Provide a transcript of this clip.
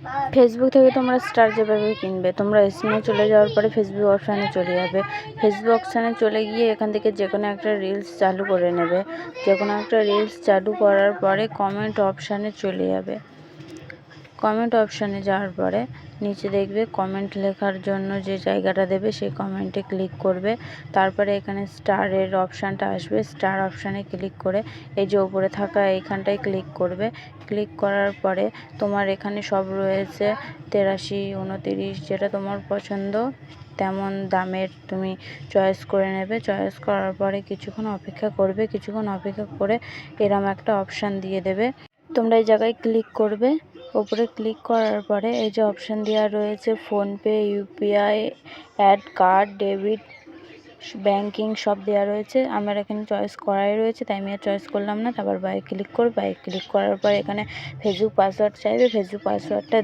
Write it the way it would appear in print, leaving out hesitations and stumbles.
Facebook থেকে তোমরা star যেভাবে কিনবে, তোমরা স্ক্রিনে চলে যাওয়ার পরে ফেসবুক অপশানে চলে যাবে। ফেসবুক অপশানে চলে গিয়ে এখান থেকে যে কোনো একটা রিলস চালু করে নেবে। যে কোনো একটা রিলস চালু করার পরে কমেন্ট অপশানে চলে যাবে। কমেন্ট অপশানে যাওয়ার পরে নিচে দেখবে কমেন্ট লেখার জন্য যে জায়গাটা দেবে সেই কমেন্টে ক্লিক করবে। তারপরে এখানে স্টারের অপশানটা আসবে, স্টার অপশানে ক্লিক করে এই যে উপরে থাকা এইখানটায় ক্লিক করবে। ক্লিক করার পরে তোমার এখানে সব রয়েছে 83, 29, যেটা তোমার পছন্দ তেমন দামের তুমি চয়েস করে নেবে। চয়েস করার পরে কিছুক্ষণ অপেক্ষা করবে। কিছুক্ষণ অপেক্ষা করে এরম একটা অপশান দিয়ে দেবে। তোমরা এই জায়গায় ক্লিক করবে। ওপরে ক্লিক করার পরে এই যে অপশান দেওয়া রয়েছে PhonePe, UPI, add card, debit, banking সব দেওয়া রয়েছে। আমার এখানে চয়েস করাই রয়েছে, তাই আমি আর চয়েস করলাম না। তারপর বাইরে ক্লিক করব। বাইরে ক্লিক করার পর এখানে ফেসবুক পাসওয়ার্ড চাইবে। ফেসবুক পাসওয়ার্ডটা